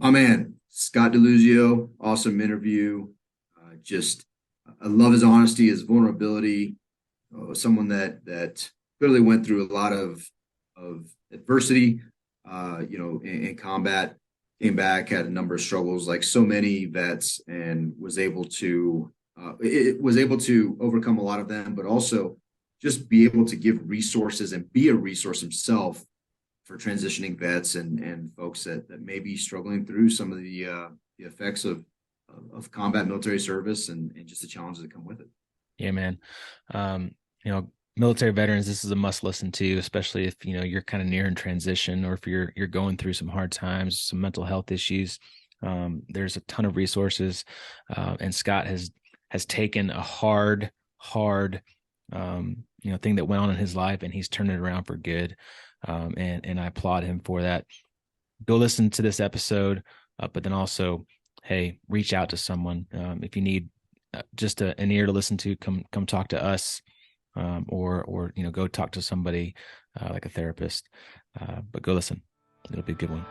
Oh man, Scott Deluzio, awesome interview. Just I love his honesty, his vulnerability. Someone that clearly went through a lot of adversity. In combat, came back, had a number of struggles, like so many vets, and was able to overcome a lot of them, but also just be able to give resources and be a resource himself for transitioning vets and folks that may be struggling through some of the effects of combat military service and just the challenges that come with it. Yeah, man. Um, Military veterans, this is a must listen to, especially if you're kind of near in transition or if you're going through some hard times, some mental health issues. There's a ton of resources, and Scott has taken a hard, thing that went on in his life, and he's turned it around for good. And I applaud him for that. Go listen to this episode, but then also, hey, reach out to someone if you need just an ear to listen to. Come talk to us, or go talk to somebody like a therapist. But go listen; it'll be a good one.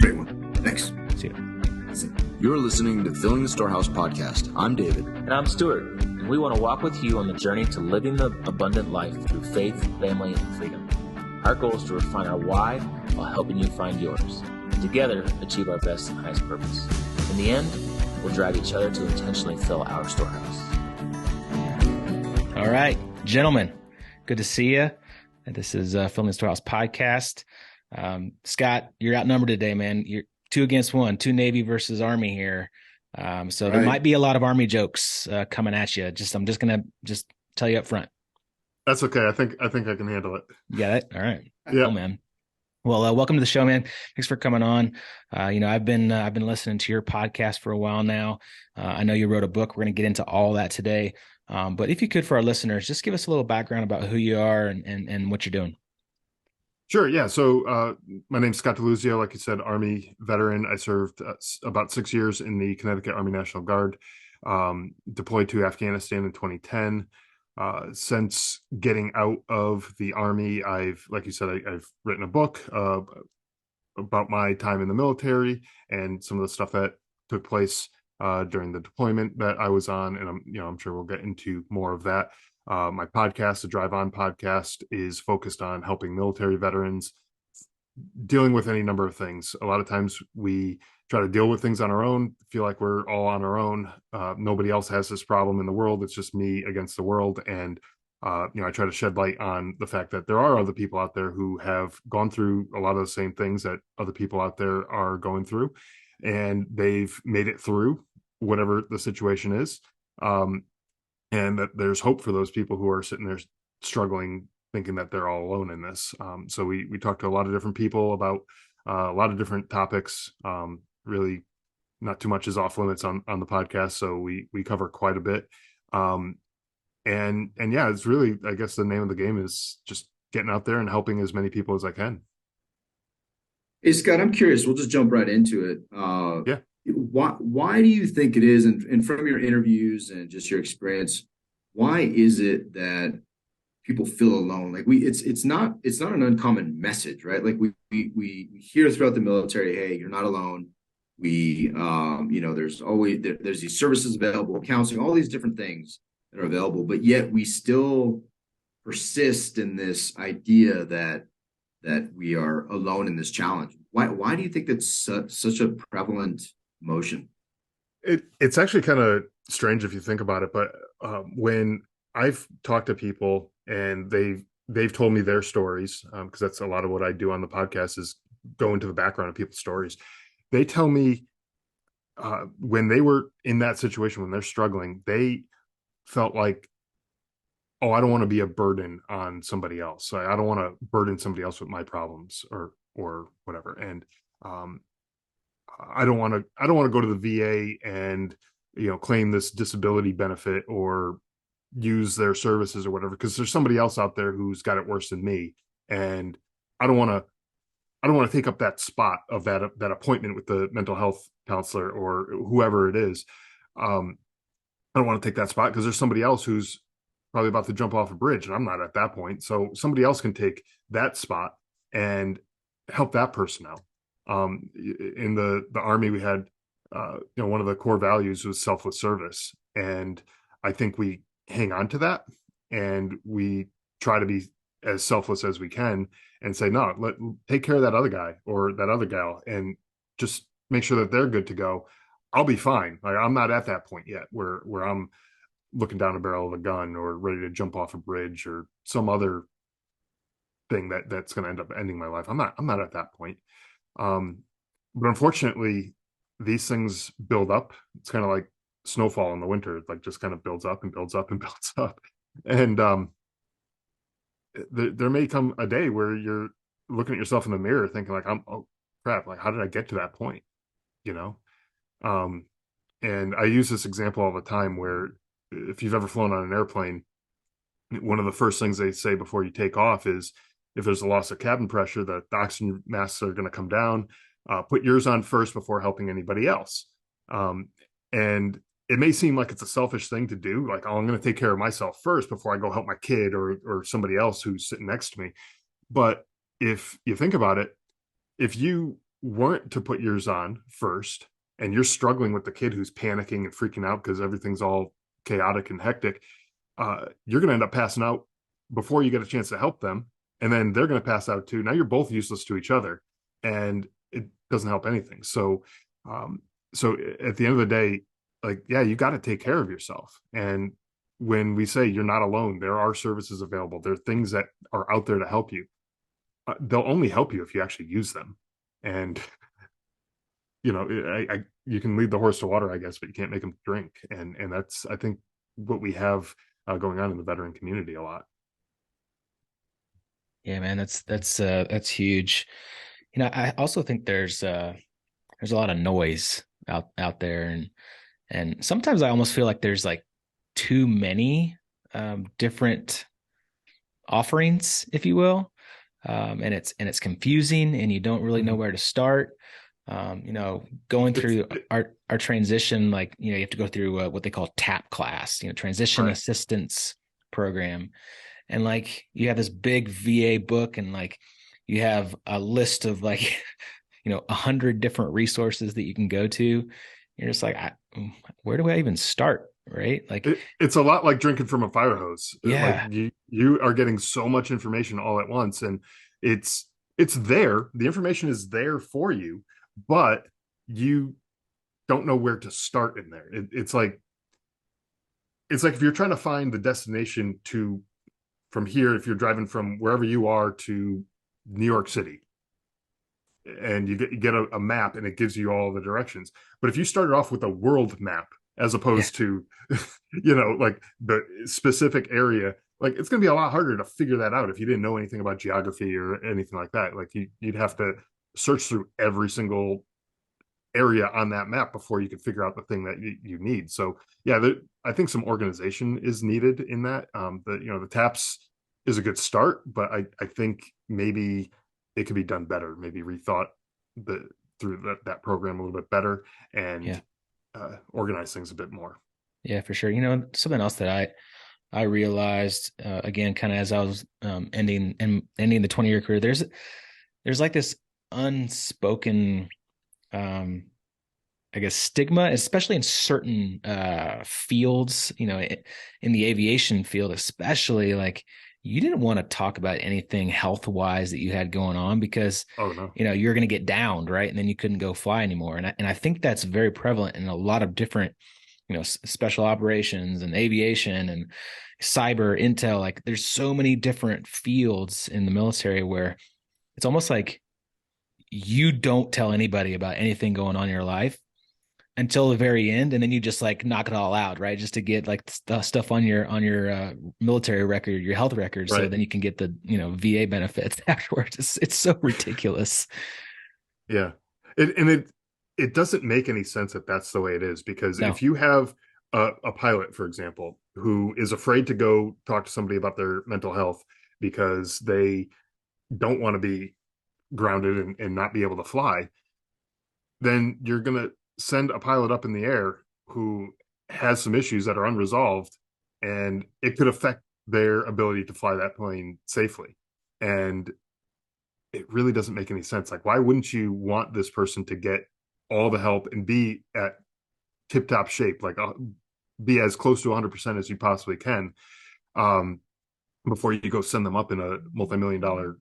Great one. Thanks. See you. You're listening to Filling the Storehouse podcast. I'm David. And I'm Stuart. And we want to walk with you on the journey to living the abundant life through faith, family, and freedom. Our goal is to refine our why while helping you find yours. Together, achieve our best and highest purpose. In the end, we'll drive each other to intentionally fill our storehouse. All right, gentlemen, good to see you. This is Filling the Storehouse podcast. Scott, you're outnumbered today, man. You're 2 against 1, 2 Navy versus Army here. So there might be a lot of Army jokes coming at you. I'm just gonna tell you up front. That's okay. I think I can handle it. You got it? All right. Yeah, Oh, man. Well, welcome to the show, man. Thanks for coming on. I've been listening to your podcast for a while now. I know you wrote a book. We're going to get into all that today. But if you could, for our listeners, just give us a little background about who you are and what you're doing. sure. Yeah. So my name's Scott Deluzio. Like you said, Army veteran. I served about 6 years in the Connecticut Army National Guard. Deployed to Afghanistan in 2010. Since getting out of the Army, like you said, I've written a book about my time in the military and some of the stuff that took place during the deployment that I was on, and I'm sure we'll get into more of that. My podcast, the Drive On podcast, is focused on helping military veterans dealing with any number of things. A lot of times we try to deal with things on our own, feel like we're all on our own. Nobody else has this problem in the world. It's just me against the world. And, I try to shed light on the fact that there are other people out there who have gone through a lot of the same things that other people out there are going through, and they've made it through whatever the situation is. And that there's hope for those people who are sitting there struggling, thinking that they're all alone in this. So we talk to a lot of different people about a lot of different topics. Really, not too much is off limits on the podcast, so we cover quite a bit. And yeah, it's really, I guess the name of the game is just getting out there and helping as many people as I can. Hey Scott, I'm curious. We'll just jump right into it. Yeah. Why do you think it is, and from your interviews and just your experience, why is it that people feel alone? Like it's not an uncommon message, right? Like we hear throughout the military, hey, you're not alone. There's these services available, counseling, all these different things that are available, but yet we still persist in this idea that we are alone in this challenge. Why do you think that's such a prevalent emotion? It's actually kind of strange if you think about it, but when I've talked to people and they've told me their stories, because that's a lot of what I do on the podcast is go into the background of people's stories. They tell me when they were in that situation, when they're struggling, they felt like, oh, I don't want to be a burden on somebody else. I don't want to burden somebody else with my problems or whatever. And I don't want to go to the VA and claim this disability benefit or use their services or whatever, because there's somebody else out there who's got it worse than me, and I don't want to take up that spot of that appointment with the mental health counselor or whoever it is. I don't want to take that spot because there's somebody else who's probably about to jump off a bridge, and I'm not at that point. So somebody else can take that spot and help that person out. In the Army, we had, one of the core values was selfless service. And I think we hang on to that, and we try to be as selfless as we can and say, no, take care of that other guy or that other gal and just make sure that they're good to go. I'll be fine. Like, I'm not at that point yet where I'm looking down a barrel of a gun or ready to jump off a bridge or some other thing that's going to end up ending my life. I'm not at that point. But unfortunately, these things build up. It's kind of like snowfall in the winter. It like just kind of builds up and builds up and builds up. And there may come a day where you're looking at yourself in the mirror thinking like, oh crap, like how did I get to that point? You know? And I use this example all the time where if you've ever flown on an airplane, one of the first things they say before you take off is if there's a loss of cabin pressure, the oxygen masks are going to come down. Put yours on first before helping anybody else. And it may seem like it's a selfish thing to do, like, oh, I'm going to take care of myself first before I go help my kid or somebody else who's sitting next to me. But if you think about it, if you weren't to put yours on first and you're struggling with the kid who's panicking and freaking out because everything's all chaotic and hectic, you're going to end up passing out before you get a chance to help them. And then they're going to pass out too. Now you're both useless to each other, and it doesn't help anything. So at the end of the day, like, yeah, you got to take care of yourself. And when we say you're not alone, there are services available. There are things that are out there to help you. They'll only help you if you actually use them. And you can lead the horse to water, I guess, but you can't make them drink. And that's, I think, what we have going on in the veteran community a lot. Yeah, man, that's huge. I also think there's a lot of noise out there, and sometimes I almost feel like there's like too many different offerings, if you will, and it's confusing, and you don't really know where to start. Going through our transition, like, you have to go through what they call TAP class, transition Right. assistance program. And like, you have this big VA book, and like, you have a list of like, 100 different resources that you can go to. You're just like, where do I even start? Right. Like, it's a lot like drinking from a fire hose. yeah, Like you are getting so much information all at once, and it's there. The information is there for you, but you don't know where to start in there. It's like if you're trying to find the destination from here, if you're driving from wherever you are to New York City, and you get a map and it gives you all the directions. But if you started off with a world map as opposed to, like the specific area, like, it's going to be a lot harder to figure that out if you didn't know anything about geography or anything like that. Like, you'd have to search through every single area on that map before you could figure out the thing that you need. So yeah, I think some organization is needed in that. The TAPS is a good start, but I think maybe it could be done better, maybe rethought through that program a little bit better, and organize things a bit more. Yeah, for sure. Something else that I realized, again, kind of as I was ending the 20-year career, there's like this unspoken, I guess, stigma, especially in certain fields, in the aviation field, especially, like, you didn't want to talk about anything health-wise that you had going on because, Oh no. You're going to get downed, right? And then you couldn't go fly anymore. And I think that's very prevalent in a lot of different, special operations and aviation and cyber intel. Like, there's so many different fields in the military where it's almost like you don't tell anybody about anything going on in your life until the very end, and then you just like knock it all out, right? Just to get like stuff on your military record, your health record, Right. so then you can get the VA benefits afterwards. It's so ridiculous. Yeah, it doesn't make any sense that that's the way it is, because No. if you have a pilot, for example, who is afraid to go talk to somebody about their mental health because they don't want to be grounded and not be able to fly, then you're going to send a pilot up in the air who has some issues that are unresolved, and it could affect their ability to fly that plane safely. And it really doesn't make any sense. Like, why wouldn't you want this person to get all the help and be at tip top shape, like be as close to 100% as you possibly can, um, before you go send them up in a multi-million-dollar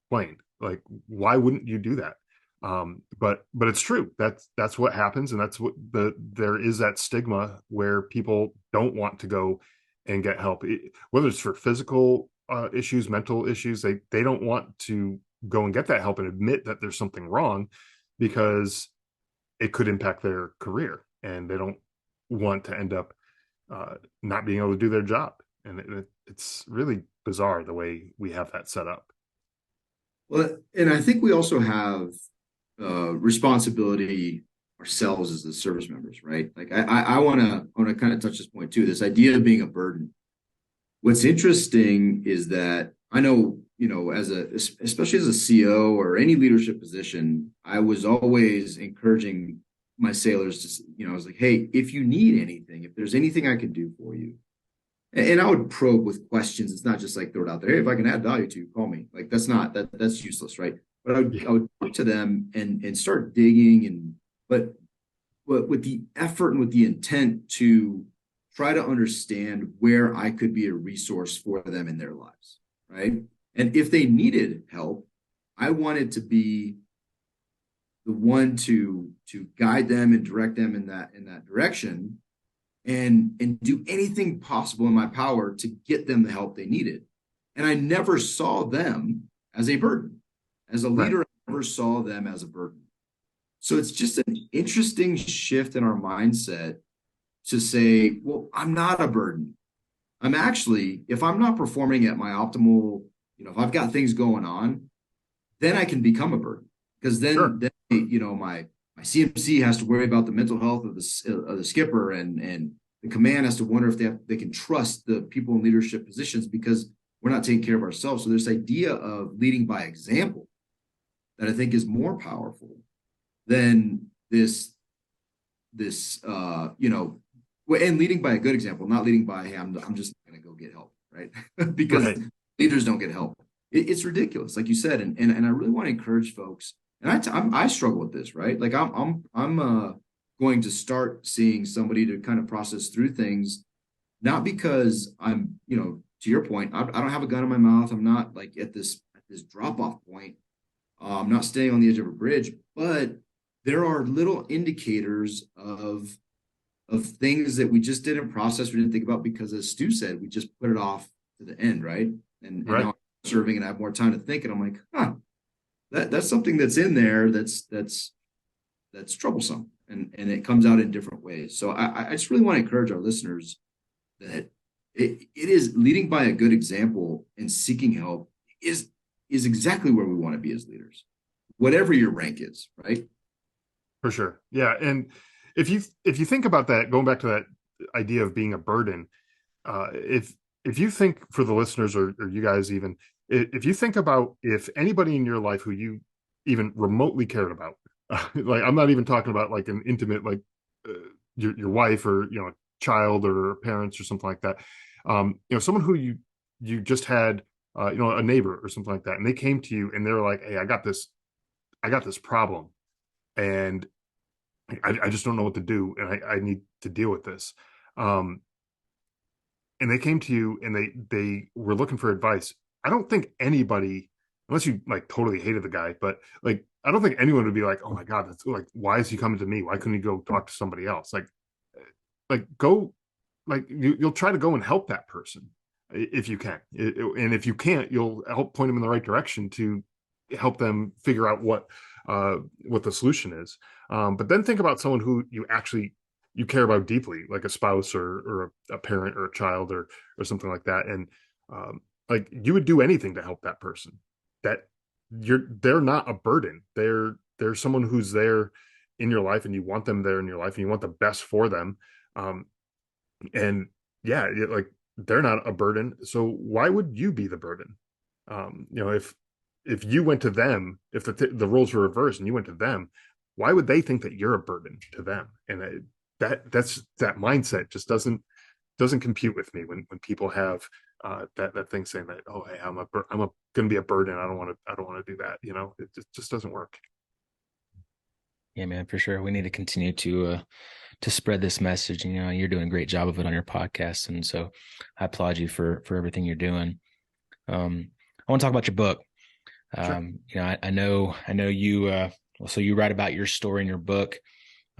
plane? Like, why wouldn't you do that? But it's true. That's what happens, and that's what there is that stigma where people don't want to go and get help, whether it's for physical issues, mental issues. They don't want to go and get that help and admit that there's something wrong, because it could impact their career, and they don't want to end up not being able to do their job. And it's really bizarre the way we have that set up. Well, and I think we also have responsibility ourselves as the service members, right? Like I want to kind of touch this point too. This idea of being a burden. What's interesting is that I know, especially as a CO or any leadership position, I was always encouraging my sailors to, I was like, hey, if you need anything, if there's anything I can do for you, and I would probe with questions. It's not just like throw it out there. Hey, if I can add value to you, call me. Like that's useless, right? But I would talk to them and start digging, but with the effort and with the intent to try to understand where I could be a resource for them in their lives, right? And if they needed help, I wanted to be the one to guide them and direct them in that direction, and do anything possible in my power to get them the help they needed. And I never saw them as a burden. As a leader, right. I never saw them as a burden. So it's just an interesting shift in our mindset to say, well, I'm not a burden. I'm actually, if I'm not performing at my optimal, if I've got things going on, then I can become a burden. Because then, my CMC has to worry about the mental health of the skipper, and the command has to wonder if they can trust the people in leadership positions because we're not taking care of ourselves. So this idea of leading by example that I think is more powerful than this and leading by a good example, not leading by, hey, I'm just going to go get help, right? Because right. Leaders don't get help. It's ridiculous, like you said, and I really want to encourage folks. And I struggle with this, right? Like I'm going to start seeing somebody to kind of process through things, not because I'm, to your point, I don't have a gun in my mouth. I'm not like at this drop off point. I'm not staying on the edge of a bridge, but there are little indicators of things that we just didn't process, we didn't think about, because as Stu said, we just put it off to the end, right? And now I'm serving and I have more time to think, and I'm like, that's something that's in there that's troublesome, and it comes out in different ways. So I just really want to encourage our listeners that it is leading by a good example and seeking help is exactly where we want to be as leaders, whatever your rank is, right? For sure. Yeah. And if you think about that, going back to that idea of being a burden, if you think, for the listeners or you guys even, if you think about if anybody in your life who you even remotely cared about, like I'm not even talking about like an intimate, like your wife or a child or parents or something like that, someone who you just had a neighbor or something like that, and they came to you and they're like, hey, I got this problem, and I just don't know what to do, and I need to deal with this. And they came to you and they were looking for advice. I don't think anybody, unless you like totally hated the guy, but like I don't think anyone would be like, oh my God, that's like, why is he coming to me? Why couldn't he go talk to somebody else? Like go, like you'll try to go and help that person if you can. And if you can't, you'll help point them in the right direction to help them figure out what the solution is. But then think about someone who you care about deeply, like a spouse or a parent or a child or something like that. And like you would do anything to help that person. That they're not a burden. They're someone who's there in your life, and you want them there in your life, and you want the best for them. And yeah, like they're not a burden. So why would you be the burden? If you went to them, if the roles were reversed and you went to them, why would they think that you're a burden to them? And that mindset just doesn't compute with me when people have that thing saying that, oh, hey, I'm going to be a burden. I don't want to do that. It just doesn't work. Yeah, man, for sure. We need to continue to spread this message. And, you're doing a great job of it on your podcast, and so I applaud you for everything you're doing. I want to talk about your book. Sure. I know you. So you write about your story in your book.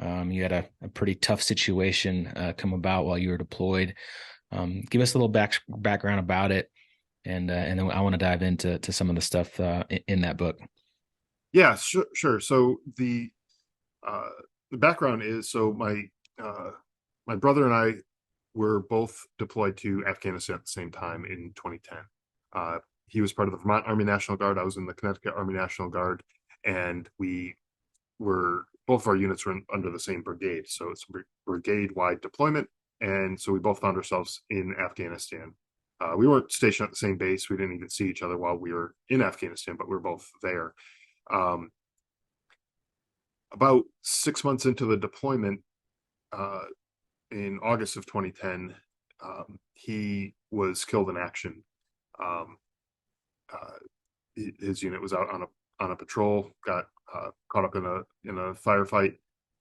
You had a pretty tough situation come about while you were deployed. Give us a little background about it, and then I want to dive into some of the stuff in that book. Yeah, sure. So the background is, so my brother and I were both deployed to Afghanistan at the same time in 2010. He was part of the Vermont Army National Guard. I was in the Connecticut Army National Guard, and both of our units were under the same brigade. So it's brigade-wide deployment, and so we both found ourselves in Afghanistan. We weren't stationed at the same base. We didn't even see each other while we were in Afghanistan, but we were both there. About 6 months into the deployment, in August of 2010, he was killed in action. His unit was out on a patrol, got caught up in a firefight.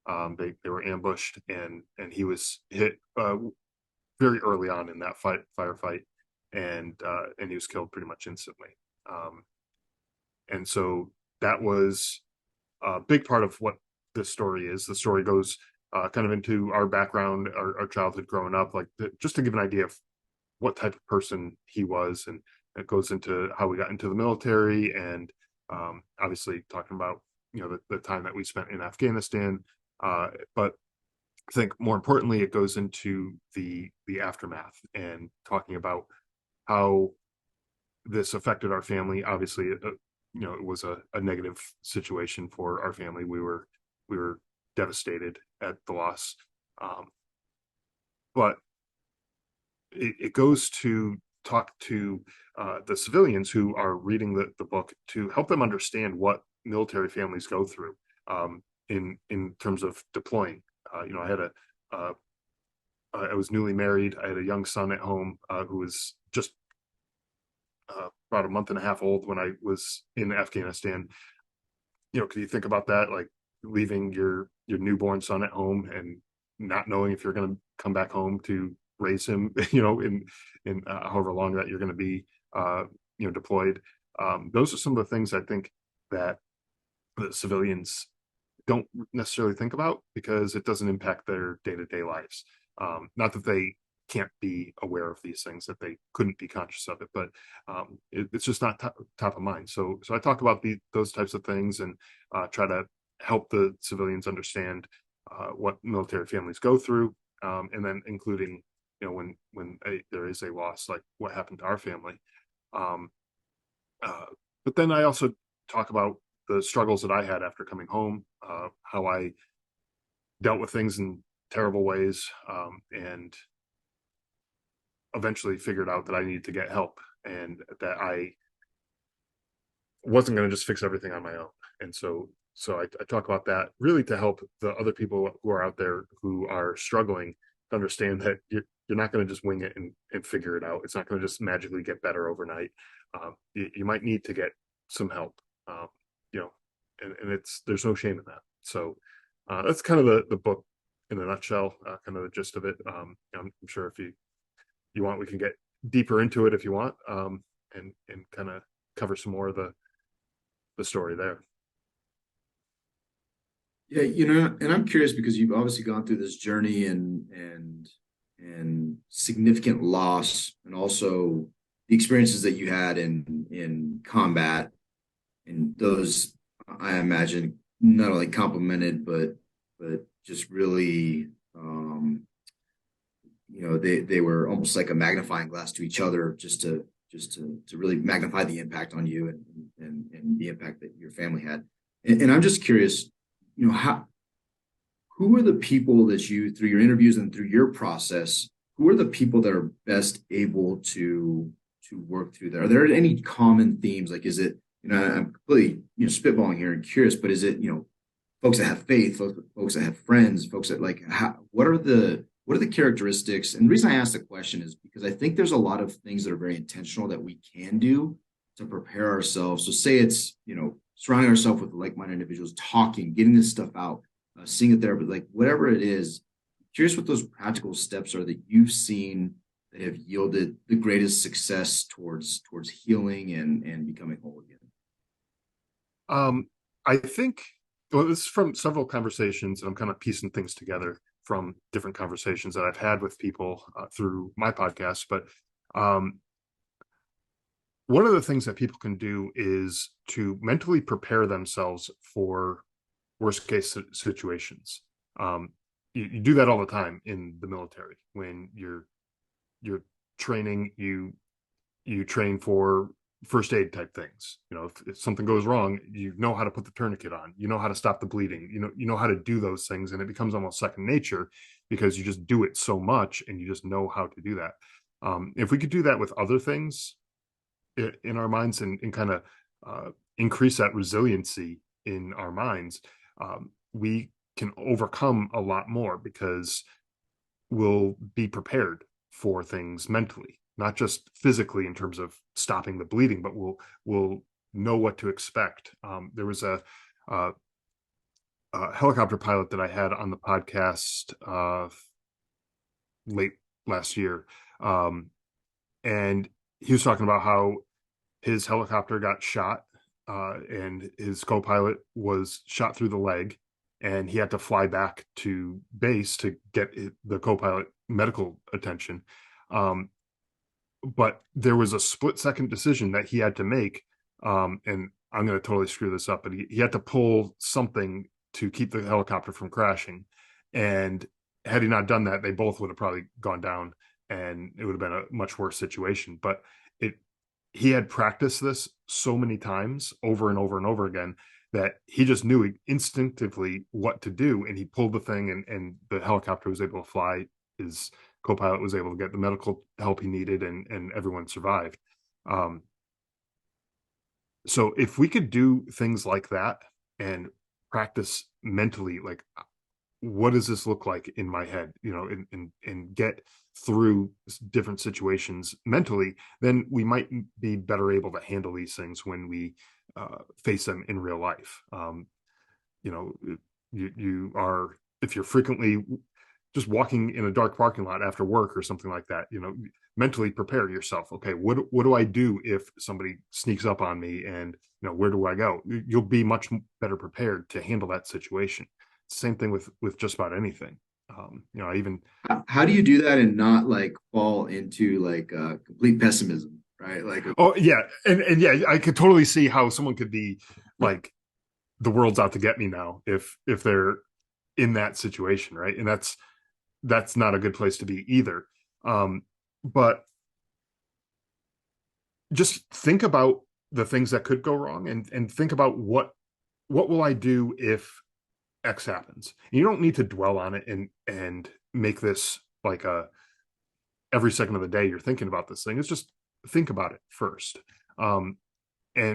They were ambushed, and he was hit very early on in that firefight, and he was killed pretty much instantly. And so that was a big part of what this story is. The story goes kind of into our background, our childhood growing up, just to give an idea of what type of person he was, and it goes into how we got into the military, and obviously talking about the time that we spent in Afghanistan. But I think more importantly, it goes into the aftermath and talking about how this affected our family. Obviously, it was a negative situation for our family. We were devastated at the loss, but it goes to talk to the civilians who are reading the book to help them understand what military families go through in terms of deploying. I was newly married. I had a young son at home who was just about a month and a half old when I was in Afghanistan. Can you think about that? Like leaving your newborn son at home and not knowing if you're going to come back home to raise him, in however long that you're going to be, deployed. Those are some of the things I think that the civilians don't necessarily think about because it doesn't impact their day-to-day lives. Not that they can't be aware of these things, that they couldn't be conscious of it, but it's just not top of mind. So I talk about those types of things and try to help the civilians understand what military families go through, and then including when there is a loss, like what happened to our family. But then I also talk about the struggles that I had after coming home, how I dealt with things in terrible ways, and eventually figured out that I needed to get help and that I wasn't going to just fix everything on my own. And so I talk about that really to help the other people who are out there who are struggling to understand that you're not going to just wing it and figure it out. It's not going to just magically get better overnight. You might need to get some help, and there's no shame in that. So that's kind of the book in a nutshell, kind of the gist of it. I'm sure if you want, we can get deeper into it if you want, and kind of cover some more of the story there. Yeah, and I'm curious because you've obviously gone through this journey and significant loss, and also the experiences that you had in combat, and those I imagine not only complemented but just really they were almost like a magnifying glass to each other, just to really magnify the impact on you and the impact that your family had. And I'm just curious, who are the people that you, through your interviews and through your process, who are the people that are best able to work through that? Are there any common themes? Like, is it, I'm completely, spitballing here and curious, but is it, folks that have faith, folks that have friends, folks that what are the what are the characteristics? And the reason I ask the question is because I think there's a lot of things that are very intentional that we can do to prepare ourselves. So say it's, surrounding ourselves with like-minded individuals, talking, getting this stuff out, seeing it there, but like whatever it is, I'm curious what those practical steps are that you've seen that have yielded the greatest success towards healing and becoming whole again. I think, well, this is from several conversations, and I'm kind of piecing things together from different conversations that I've had with people through my podcast. But one of the things that people can do is to mentally prepare themselves for worst case situations. You do that all the time in the military. When you're training, you train for first aid type things. If something goes wrong, you know how to put the tourniquet on, you know how to stop the bleeding, you know how to do those things, and it becomes almost second nature because you just do it so much and you just know how to do that. If we could do that with other things in our minds and kind of increase that resiliency in our minds, we can overcome a lot more because we'll be prepared for things mentally, not just physically in terms of stopping the bleeding, but we'll know what to expect. There was a helicopter pilot that I had on the podcast late last year, and he was talking about how his helicopter got shot, and his co-pilot was shot through the leg, and he had to fly back to base to get the co-pilot medical attention. But there was a split-second decision that he had to make, and I'm going to totally screw this up, but he had to pull something to keep the helicopter from crashing. And had he not done that, they both would have probably gone down, and it would have been a much worse situation. But he had practiced this so many times over and over and over again that he just knew instinctively what to do, and he pulled the thing, and the helicopter was able to fly. His co-pilot was able to get the medical help he needed, and everyone survived. So if we could do things like that and practice mentally, like, what does this look like in my head, and get through different situations mentally, then we might be better able to handle these things when we face them in real life. You are, if you're frequently just walking in a dark parking lot after work or something like that, mentally prepare yourself. Okay, what do I do if somebody sneaks up on me, and where do I go? You'll be much better prepared to handle that situation. Same thing with just about anything. How do you do that and not like fall into like complete pessimism, right? Like, oh yeah, and yeah, I could totally see how someone could be like, the world's out to get me now if they're in that situation, right? And that's not a good place to be either. But just think about the things that could go wrong, and think about what will I do if X happens. You don't need to dwell on it and make this like every second of the day you're thinking about this thing. It's just think about it first. And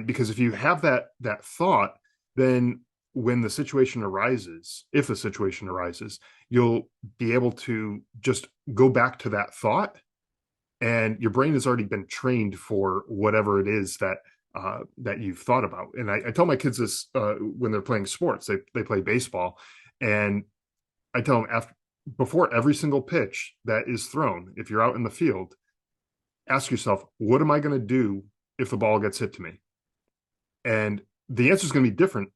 because if you have that thought, then when the situation arises, if the situation arises, you'll be able to just go back to that thought, and your brain has already been trained for whatever it is that you've thought about. And I tell my kids this when they're playing sports. They play baseball, and I tell them before every single pitch that is thrown, if you're out in the field, ask yourself, what am I going to do if the ball gets hit to me? And the answer is going to be different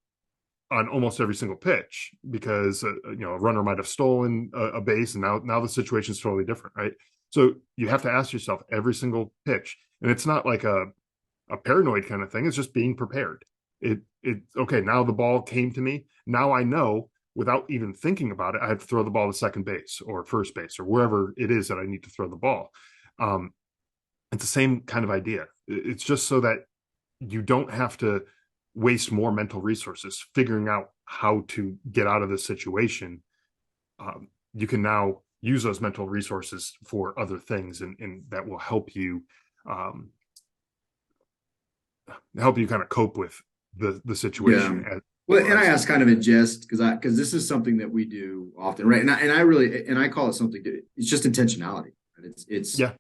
on almost every single pitch, because a runner might have stolen a base, and now the situation is totally different, right? So you have to ask yourself every single pitch, and it's not like a paranoid kind of thing. It's just being prepared. Okay, now the ball came to me. Now I know, without even thinking about it, I have to throw the ball to second base or first base or wherever it is that I need to throw the ball. It's the same kind of idea. It's just so that you don't have to waste more mental resources figuring out how to get out of this situation. You can now use those mental resources for other things, and that will help you kind of cope with the situation Well, and I ask kind of in jest because this is something that we do often, right? And I call it something. It's just intentionality. Right? It's Yeah.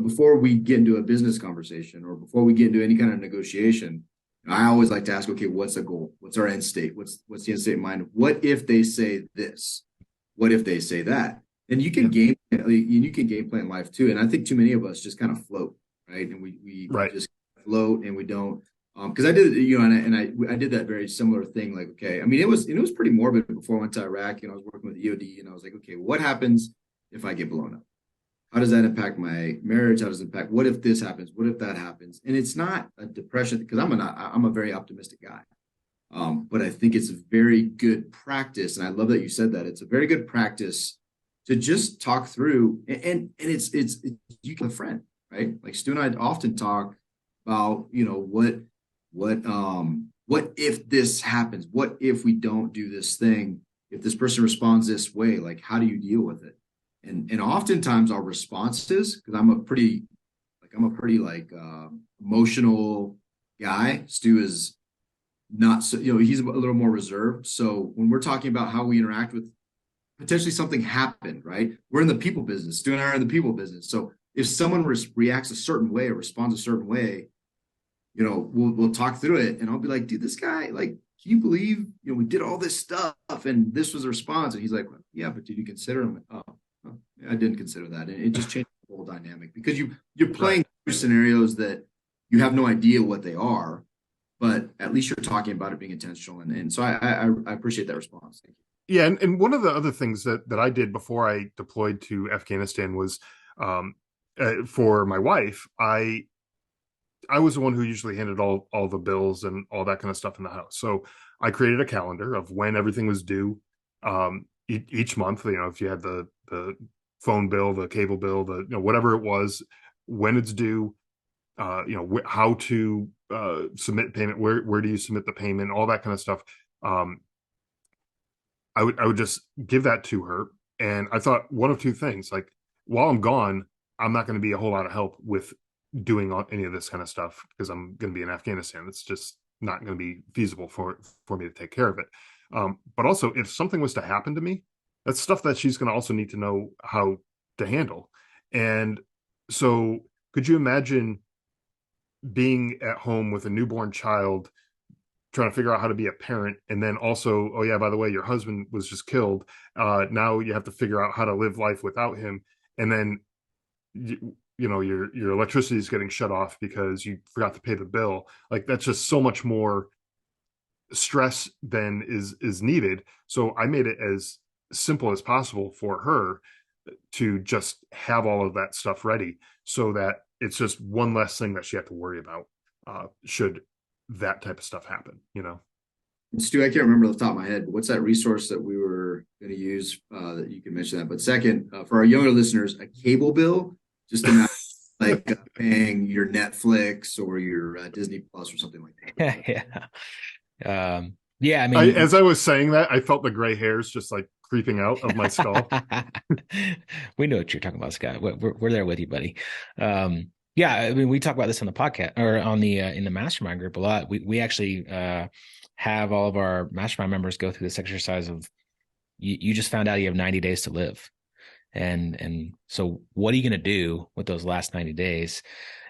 before we get into a business conversation or before we get into any kind of negotiation, I always like to ask, okay, what's the goal? What's our end state? What's the end state in mind? What if they say this? What if they say that? And you can game plan life too. And I think too many of us just kind of float, right? And we Right. just float and we don't. Because I did, I did that very similar thing. Like, okay, I mean, it was pretty morbid before I went to Iraq. I was working with the EOD, and I was like, okay, what happens if I get blown up? How does that impact my marriage? How does it impact? What if this happens? What if that happens? And it's not a depression because I'm a very optimistic guy. But I think it's a very good practice, and I love that you said that. It's a very good practice to just talk through, and it's you can a friend, right? Like Stu and I often talk about, what if this happens? What if we don't do this thing? If this person responds this way, like how do you deal with it? And oftentimes our responses, because I'm a pretty emotional guy. Stu is not so, he's a little more reserved. So when we're talking about how we interact with potentially something happened, right? We're in the people business. Stu and I are in the people business. So if someone reacts a certain way or responds a certain way, we'll talk through it, and I'll be like, dude, this guy, like, can you believe, we did all this stuff and this was the response? And he's like, well, yeah, but did you consider him? Oh, I didn't consider that. And it just changed the whole dynamic because you're playing through scenarios that you have no idea what they are, but at least you're talking about it being intentional. And so I appreciate that response. Thank you. Yeah. And one of the other things that I did before I deployed to Afghanistan was for my wife, I was the one who usually handled all the bills and all that kind of stuff in the house. So I created a calendar of when everything was due each month. If you had the phone bill, the cable bill, whatever it was, when it's due, how to submit payment, where do you submit the payment, all that kind of stuff. I would just give that to her, and I thought one of two things: like while I'm gone, I'm not going to be a whole lot of help with doing any of this kind of stuff because I'm going to be in Afghanistan. It's just not going to be feasible for me to take care of it. But also, if something was to happen to me, that's stuff that she's going to also need to know how to handle. And so could you imagine being at home with a newborn child, trying to figure out how to be a parent, and then also, oh yeah, by the way, your husband was just killed. Now you have to figure out how to live life without him. And then your electricity is getting shut off because you forgot to pay the bill. Like that's just so much more stress than is needed. So I made it as simple as possible for her to just have all of that stuff ready so that it's just one less thing that she had to worry about should that type of stuff happen. Stu, I can't remember off the top of my head, but what's that resource that we were going to use that you can mention that? But second, for our younger listeners, a cable bill, just imagine like paying your Netflix or your Disney Plus or something like that. Yeah. I mean, as I was saying that, I felt the gray hairs just like creeping out of my skull. We know what you're talking about, Scott. We're there with you, buddy. Yeah, I mean, we talk about this on the podcast or on the in the mastermind group a lot. We actually have all of our mastermind members go through this exercise of you just found out you have 90 days to live. And so what are you going to do with those last 90 days?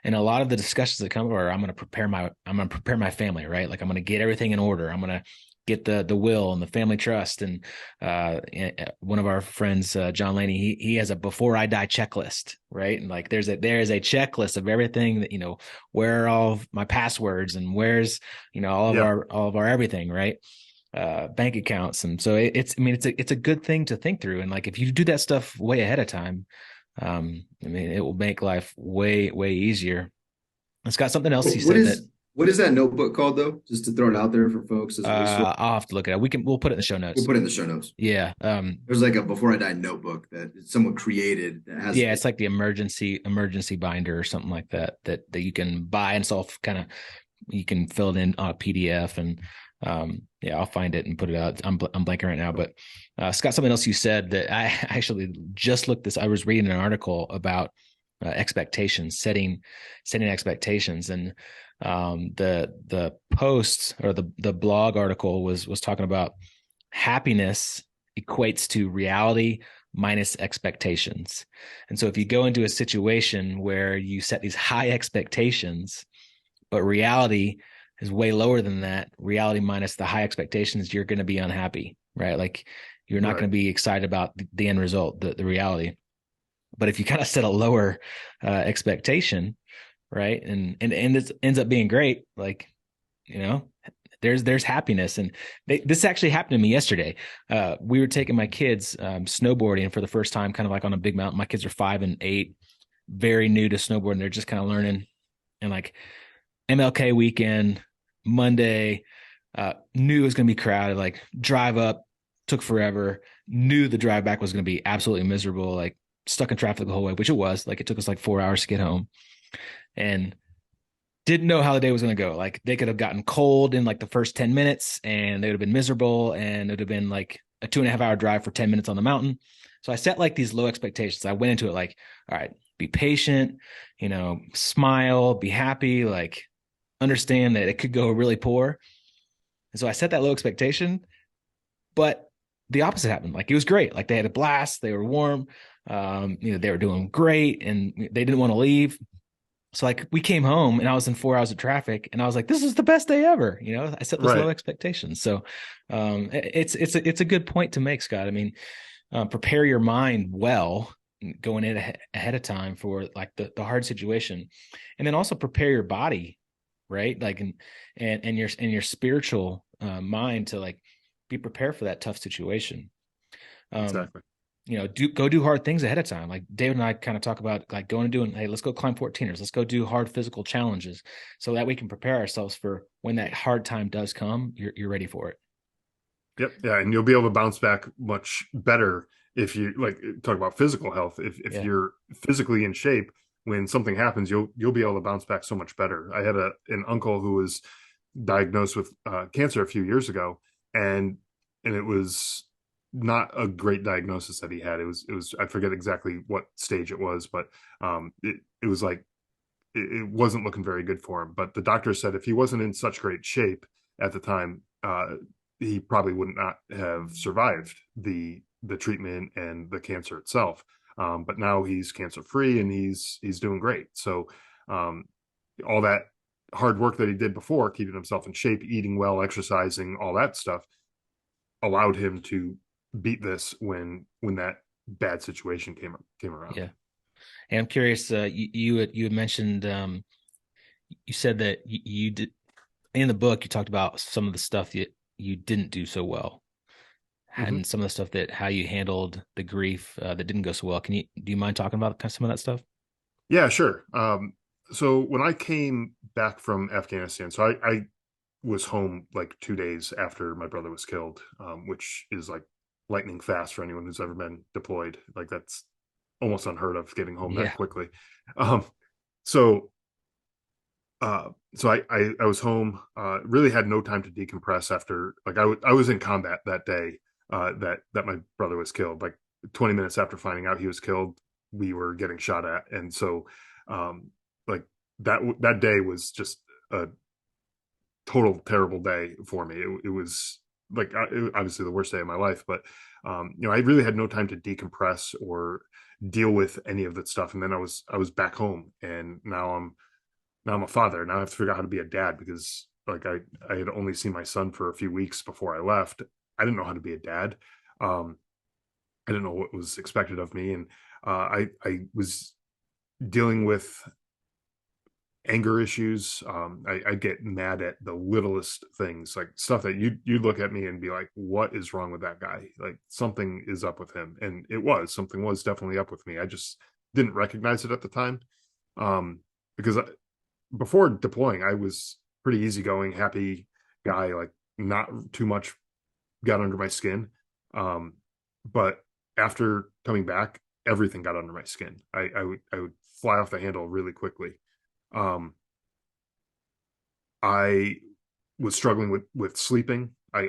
And a lot of the discussions that come are, I'm going to prepare my family, right? Like I'm going to get everything in order. I'm going to get the will and the family trust. And one of our friends, John Laney, he has a before I die checklist, right? And like there is a checklist of everything that, where are all of my passwords and where's, all of our everything, right? Bank accounts. And so it's a good thing to think through. And like, if you do that stuff way ahead of time, it will make life way, way easier. It's got something else what is that notebook called though? Just to throw it out there for folks. I'll have to look it up. We'll put it in the show notes. We'll put it in the show notes. Yeah. There's like a before I die notebook that someone created that has. Yeah. It's like the emergency binder or something like that you can buy. And so you can fill it in on a PDF and, I'll find it and put it out. I'm blanking right now, but Scott, something else you said that I actually just looked this. I was reading an article about expectations, setting expectations, and The post or the blog article was talking about happiness equates to reality minus expectations. And so if you go into a situation where you set these high expectations, but reality is way lower than that, reality minus the high expectations, you're going to be unhappy, right? Like you're not going to be excited about the end result, the reality. But if you kind of set a lower expectation, right, and it ends up being great, like, you know, there's happiness. And this actually happened to me yesterday. We were taking my kids snowboarding for the first time, kind of like on a big mountain. My kids are 5 and 8, very new to snowboarding. They're just kind of learning. And like MLK weekend, Monday, knew it was going to be crowded. Like drive up took forever. Knew the drive back was going to be absolutely miserable. Like stuck in traffic the whole way, which it was. Like it took us like 4 hours to get home, and didn't know how the day was going to go. Like they could have gotten cold in like the first 10 minutes and they would have been miserable, and it would have been like a 2.5 hour drive for 10 minutes on the mountain. So I set like these low expectations. I went into it like, all right, be patient, smile, be happy, like understand that it could go really poor. And so I set that low expectation, but the opposite happened. Like it was great. Like they had a blast. They were warm. They were doing great and they didn't want to leave. So like we came home and I was in 4 hours of traffic and I was like, this is the best day ever. I set those low expectations. So it's a good point to make, Scott. I mean, prepare your mind well going in ahead of time for like the hard situation, and then also prepare your body, right? Like, and your spiritual mind to like be prepared for that tough situation. Exactly. Go do hard things ahead of time. Like David and I kind of talk about like going and doing, hey, let's go climb 14ers. Let's go do hard physical challenges so that we can prepare ourselves for when that hard time does come, you're ready for it. Yep. Yeah. And you'll be able to bounce back much better if you like talk about physical health. If you're physically in shape, when something happens, you'll be able to bounce back so much better. I had an uncle who was diagnosed with cancer a few years ago, and it was not a great diagnosis that he had. It was I forget exactly what stage it was, but it was like it wasn't looking very good for him. But the doctor said if he wasn't in such great shape at the time, he probably would not have survived the treatment and the cancer itself. But now he's cancer free and he's doing great. So all that hard work that he did before, keeping himself in shape, eating well, exercising, all that stuff, allowed him to beat this when that bad situation came around. Yeah. And I'm curious, you had mentioned, you said that you did in the book, you talked about some of the stuff that you didn't do so well, and some of the stuff that how you handled the grief that didn't go so well. Do you mind talking about some of that stuff? Yeah, sure. So when I came back from Afghanistan, so I was home like 2 days after my brother was killed, which is like lightning fast for anyone who's ever been deployed. Like that's almost unheard of, getting home that quickly. So I was home, really had no time to decompress after, like I was in combat that day, that my brother was killed. Like 20 minutes after finding out he was killed, we were getting shot at. And so, like that day was just a total terrible day for me. It was like, obviously the worst day of my life, but, I really had no time to decompress or deal with any of that stuff. And then I was back home, and now I'm a father. Now I have to figure out how to be a dad, because like I had only seen my son for a few weeks before I left. I didn't know how to be a dad. I didn't know what was expected of me. And I was dealing with anger issues. I get mad at the littlest things, like stuff that you'd look at me and be like, what is wrong with that guy? Like something is up with him. And something was definitely up with me. I just didn't recognize it at the time. Because before deploying, I was pretty easygoing, happy guy, like not too much got under my skin. But after coming back, everything got under my skin. I would fly off the handle really quickly. I was struggling with sleeping. I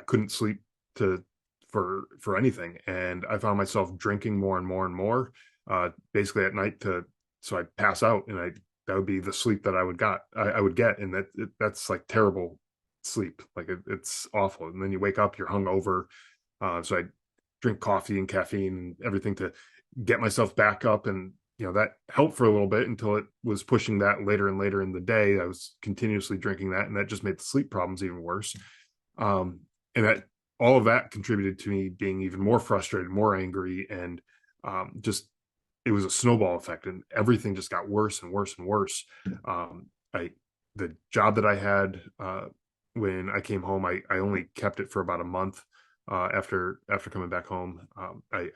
couldn't sleep for anything. And I found myself drinking more and more and more, basically at night so I'd pass out and I'd that would be the sleep that I would get, and that's like terrible sleep. Like it's awful. And then you wake up, you're hungover. So I drink coffee and caffeine and everything to get myself back up, and that helped for a little bit until it was pushing that later and later in the day. I was continuously drinking that, and that just made the sleep problems even worse. And that all of that contributed to me being even more frustrated, more angry, and just it was a snowball effect, and everything just got worse and worse and worse. I the job that I had when I came home, I only kept it for about a month after coming back home. I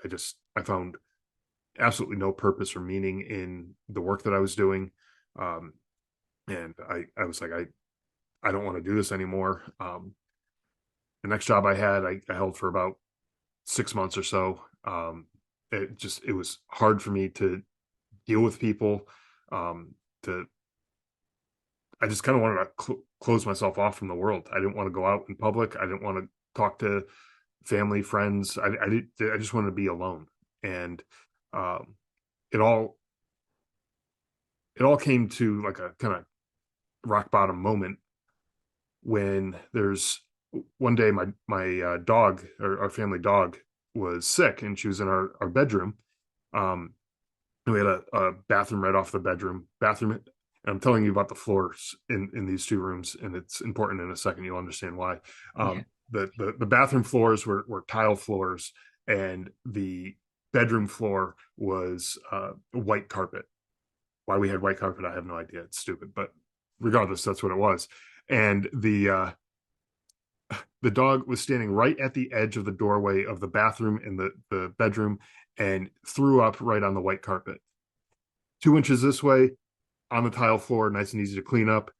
found absolutely no purpose or meaning in the work that I was doing, and I was like, I don't want to do this anymore. The next job I had, I held for about 6 months or so. It was hard for me to deal with people. To I just kind of wanted to close myself off from the world. I didn't want to go out in public. I didn't want to talk to family, friends. I just wanted to be alone. And um, it all came to like a kind of rock bottom moment when there's one day my dog, or our family dog, was sick, and she was in our bedroom. And we had a bathroom right off the bathroom. And I'm telling you about the floors in these two rooms, and it's important. In a second you'll understand why. The bathroom floors were tile floors, and the bedroom floor was white carpet. Why we had white carpet, I have no idea. It's stupid, but regardless, that's what it was. And the dog was standing right at the edge of the doorway of the bathroom in the bedroom, and threw up right on the white carpet. 2 inches this way on the tile floor, nice and easy to clean up.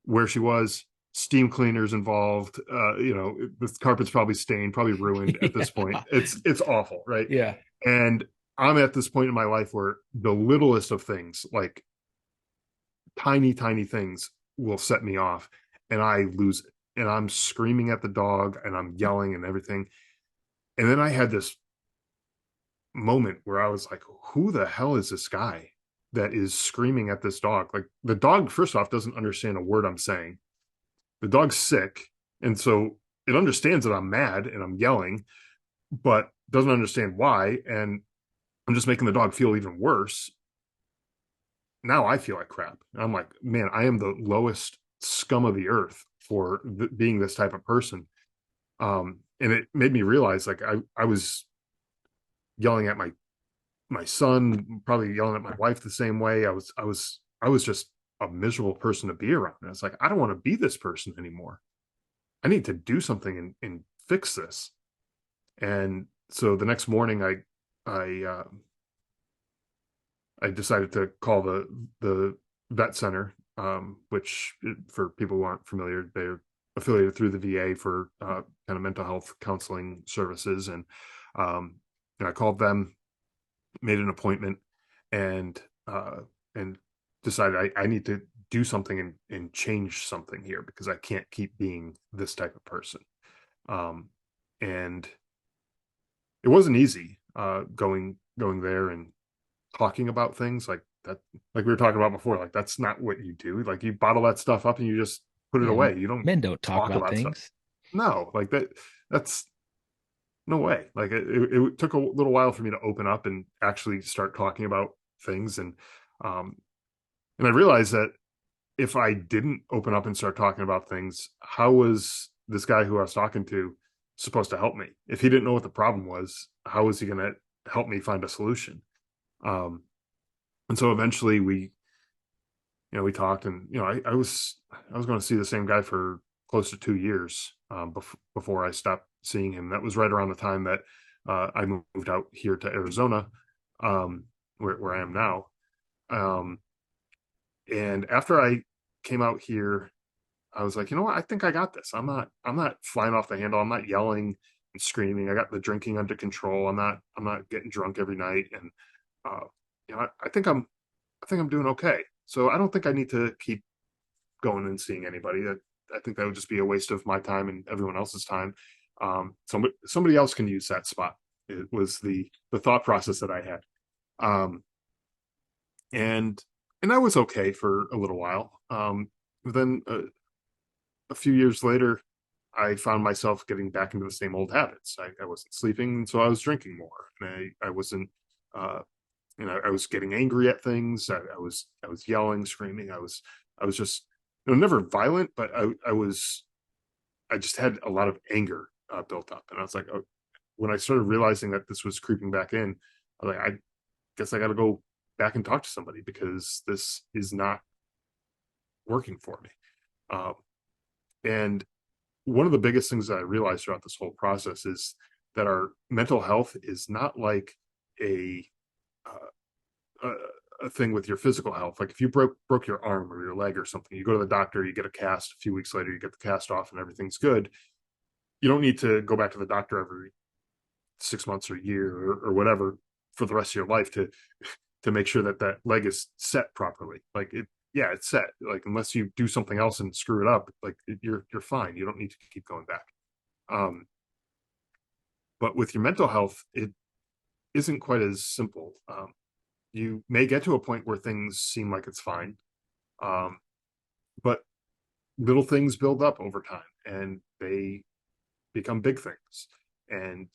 Where she was, steam cleaners involved. The carpet's probably stained, probably ruined at this point. It's awful, right? Yeah. And I'm at this point in my life where the littlest of things, like tiny, tiny things, will set me off, and I lose it. And I'm screaming at the dog, and I'm yelling and everything. And then I had this moment where I was like, who the hell is this guy that is screaming at this dog? Like, the dog, first off, doesn't understand a word I'm saying. The dog's sick, and so it understands that I'm mad and I'm yelling, but doesn't understand why. And I'm just making the dog feel even worse. Now I feel like crap. And I'm like, man, I am the lowest scum of the earth for being this type of person. And it made me realize, like, I was yelling at my son, probably yelling at my wife the same way. I was just a miserable person to be around. And it's like, I don't want to be this person anymore. I need to do something and fix this. And so the next morning, I decided to call the vet center, which, for people who aren't familiar, they're affiliated through the VA for kind of mental health counseling services. And I called them, made an appointment, and decided I need to do something and change something here, because I can't keep being this type of person. And it wasn't easy going there and talking about things like that, like we were talking about before. Like, that's not what you do. Like, you bottle that stuff up and you just put it away. You don't Men don't talk about things. Stuff. No, like that's no way. Like, it took a little while for me to open up and actually start talking about things. And I realized that if I didn't open up and start talking about things, how was this guy who I was talking to supposed to help me? If he didn't know what the problem was, how was he going to help me find a solution? And so eventually we talked, and I was going to see the same guy for close to 2 years before I stopped seeing him. That was right around the time that I moved out here to Arizona, where I am now. And after I came out here, I was like, you know what? I think I got this. I'm not flying off the handle. I'm not yelling and screaming. I got the drinking under control. I'm not getting drunk every night. And I think I'm doing okay. So I don't think I need to keep going and seeing anybody. I think that would just be a waste of my time and everyone else's time. Somebody else can use that spot. It was the thought process that I had. And And I was okay for a little while. But then a few years later, I found myself getting back into the same old habits. I wasn't sleeping, so I was drinking more, and I wasn't, uh, I was getting angry at things. I was yelling, screaming. I was just, never violent, but I just had a lot of anger built up, and I was like, oh, when I started realizing that this was creeping back in, I was like, I guess I got to go back and talk to somebody because this is not working for me. Um, and one of the biggest things that I realized throughout this whole process is that our mental health is not like a uh, a thing with your physical health. Like if you broke your arm or your leg or something, you go to the doctor, you get a cast. A few weeks later, you get the cast off, and everything's good. You don't need to go back to the doctor every 6 months or a year or whatever for the rest of your life to make sure that that leg is set properly. Like it, yeah, it's set. Like unless you do something else and screw it up, like you're fine. You don't need to keep going back. Um, but with your mental health, it isn't quite as simple. You may get to a point where things seem like it's fine, um, but little things build up over time and they become big things. And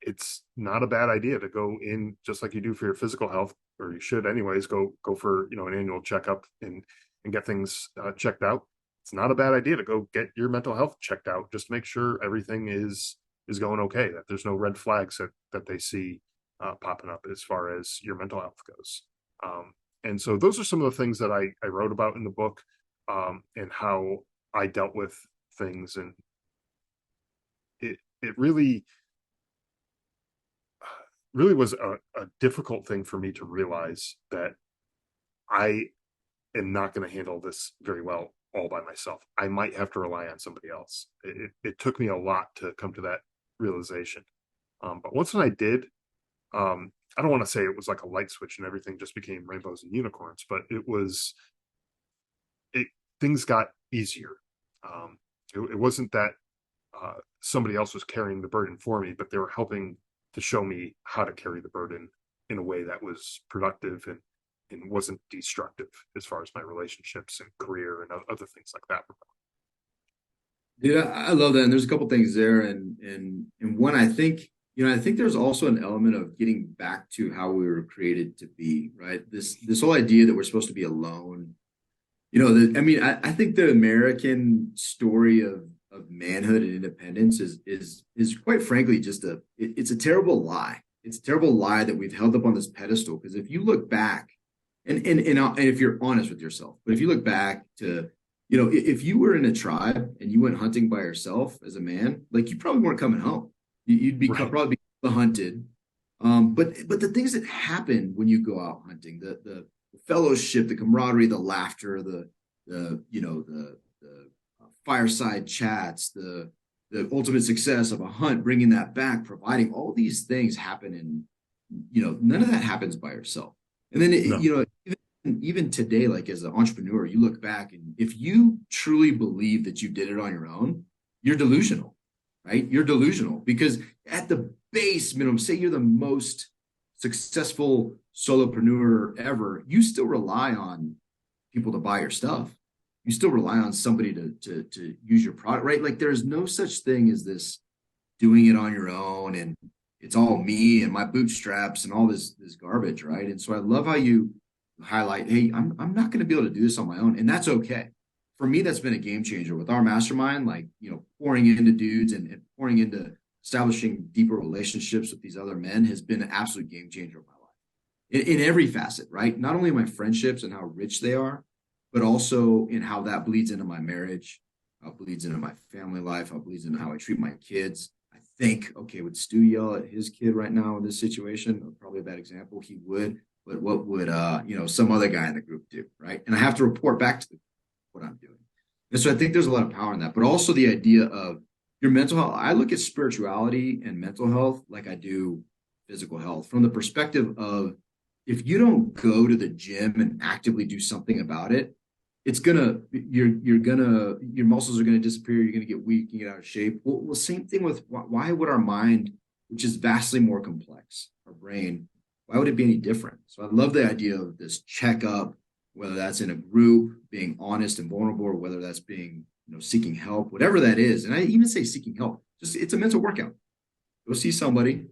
it's not a bad idea to go in just like you do for your physical health, or you should anyways go for an annual checkup and get things checked out. It's not a bad idea to go get your mental health checked out just to make sure everything is going okay, that there's no red flags that they see popping up as far as your mental health goes. And so those are some of the things that I wrote about in the book, and how I dealt with things. And it really was a difficult thing for me to realize that I am not going to handle this very well all by myself. I might have to rely on somebody else. It took me a lot to come to that realization. But once when I did, I don't want to say it was like a light switch and everything just became rainbows and unicorns, but it things got easier. It wasn't that somebody else was carrying the burden for me, but they were helping to show me how to carry the burden in a way that was productive and wasn't destructive as far as my relationships and career and other things like that. Dude, I love that. And there's a couple things there. And one, I think there's also an element of getting back to how we were created to be, right? This whole idea that we're supposed to be alone. I think the American story of manhood and independence is quite frankly just it's a terrible lie. It's a terrible lie that we've held up on this pedestal. Because if you look back, and if you're honest with yourself, but if you look back to, if you were in a tribe and you went hunting by yourself as a man, like you probably weren't coming home. You'd be Right. probably be hunted. But the things that happen when you go out hunting, the fellowship, the camaraderie, the laughter, the fireside chats, the ultimate success of a hunt, bringing that back, providing all these things happen, and none of that happens by yourself. And then No. even today, like as an entrepreneur, you look back and if you truly believe that you did it on your own, you're delusional, right? You're delusional because at the base minimum, say you're the most successful solopreneur ever, you still rely on people to buy your stuff. You still rely on somebody to use your product, right? Like there's no such thing as this doing it on your own and it's all me and my bootstraps and all this garbage, right? And so I love how you highlight, hey, I'm not going to be able to do this on my own, and that's okay. For me, that's been a game changer with our mastermind, like pouring into dudes and pouring into establishing deeper relationships with these other men has been an absolute game changer of my life in every facet, right? Not only my friendships and how rich they are, but also in how that bleeds into my marriage, how it bleeds into my family life, how it bleeds into how I treat my kids. I think, okay, would Stu yell at his kid right now in this situation? Probably a bad example. He would, but what would some other guy in the group do, right? And I have to report back to what I'm doing. And so I think there's a lot of power in that, but also the idea of your mental health. I look at spirituality and mental health like I do physical health from the perspective of if you don't go to the gym and actively do something about it, your muscles are gonna disappear. You're gonna get weak and get out of shape. Well, same thing with why would our mind, which is vastly more complex, our brain, why would it be any different? So I love the idea of this checkup, whether that's in a group, being honest and vulnerable, or whether that's being, seeking help, whatever that is. And I even say seeking help, just it's a mental workout. Go see somebody,